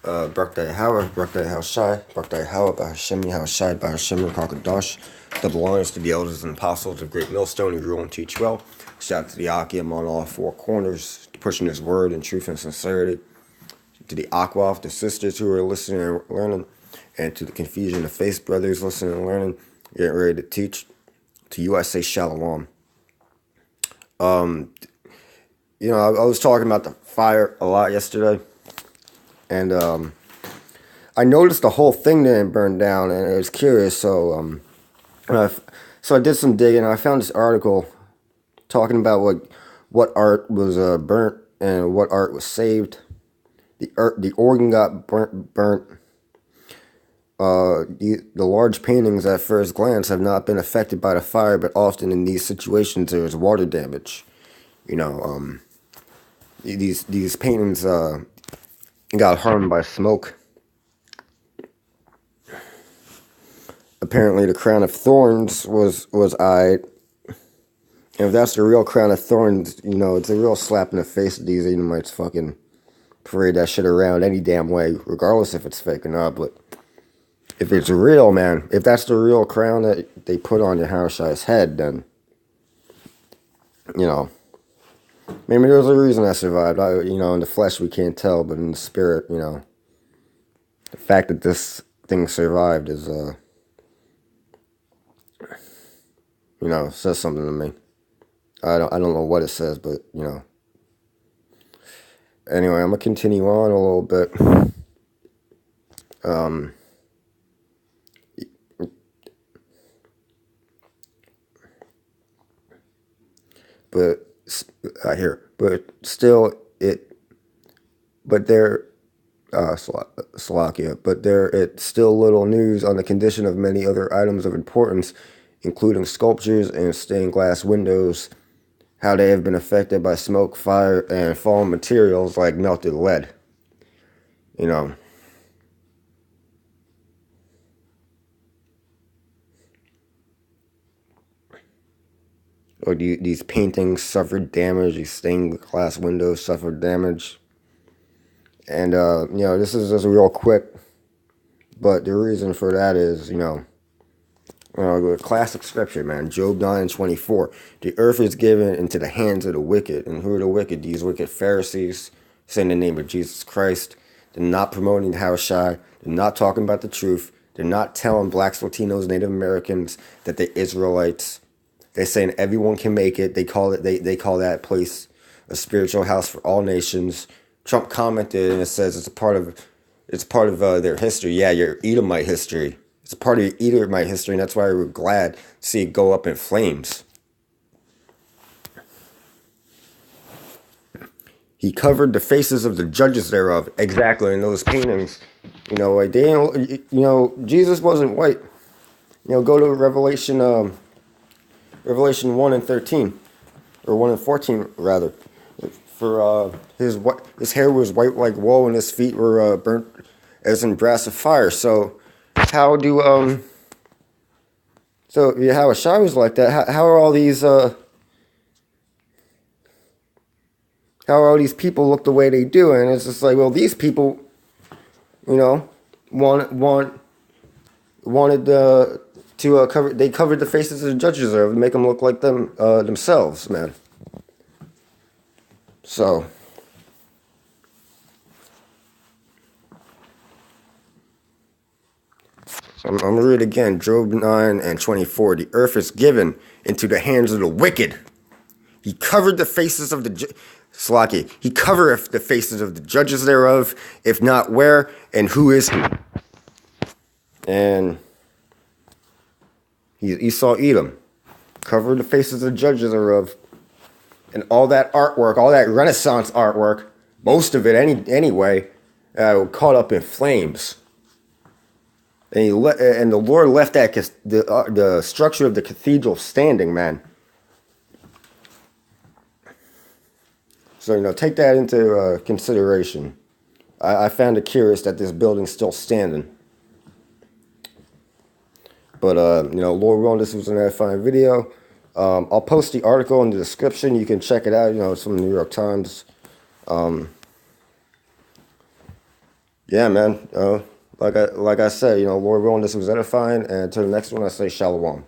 Birthday Howard, Birthday How Shai, Birthday Howard, Bahashemi, How Shai, Bahashemi, Kakadash. Double honors to the elders and apostles of Great Millstone who grew and teach well. Shout out to the Akim on all four corners, pushing his word in truth and sincerity. To the Akwaf, the sisters who are listening and learning. And to the Confusion of Faith brothers listening and learning, getting ready to teach. To you I say Shalom. I was talking about the fire a lot yesterday. And I noticed the whole thing didn't burn down, and it was curious. So I did some digging. I found this article talking about what art was burnt and what art was saved. The organ got burnt. The large paintings at first glance have not been affected by the fire, but often in these situations there is water damage. These paintings got harmed by smoke. Apparently, the crown of thorns was eyed. And if that's the real crown of thorns, it's a real slap in the face of these Edomites fucking parade that shit around any damn way, regardless if it's fake or not. But if it's real, man, if that's the real crown that they put on Yahushua's head, then, maybe there's a reason I survived. In the flesh we can't tell, but in the spirit, the fact that this thing survived is, says something to me. I don't know what it says, but, Anyway, I'm going to continue on a little bit. It's still little news on the condition of many other items of importance, including sculptures and stained glass windows, how they have been affected by smoke, fire, and fallen materials like melted lead. Or these paintings suffered damage, these stained glass windows suffered damage. And, this is just real quick, but the reason for that is, classic scripture, man. Job 9:24. The earth is given into the hands of the wicked. And who are the wicked? These wicked Pharisees, saying the name of Jesus Christ. They're not promoting the Hawashai. They're not talking about the truth. They're not telling blacks, Latinos, Native Americans that they're Israelites. They're saying everyone can make it. They call that place a spiritual house for all nations. Trump commented and it says it's part of their history. Yeah, your Edomite history. It's a part of your Edomite history, and that's why we're glad to see it go up in flames. He covered the faces of the judges thereof. Exactly, in those paintings. Jesus wasn't white. Go to Revelation 1:13, or 1:14 rather. For his hair was white like wool, and his feet were burnt as in brass of fire. So how do how a Shai was like that? How are all these people look the way they do? And it's just like, well, these people, wanted to cover. They covered the faces of the judges there to make them look like themselves, man. So. I'm going to read again, Job 9:24. The earth is given into the hands of the wicked. He covered the faces of He covereth the faces of the judges thereof, if not where, and who is he? And Esau Edom covered the faces of the judges thereof. And all that artwork, all that Renaissance artwork, most of it anyway, caught up in flames. And the Lord left the structure of the cathedral standing, man. So, take that into consideration. I found it curious that this building's still standing. But, Lord willing, this was an edifying video. I'll post the article in the description. You can check it out. It's from the New York Times. Yeah, man. Like I said, Lord willing, this was edifying. And to the next one, I say shalom.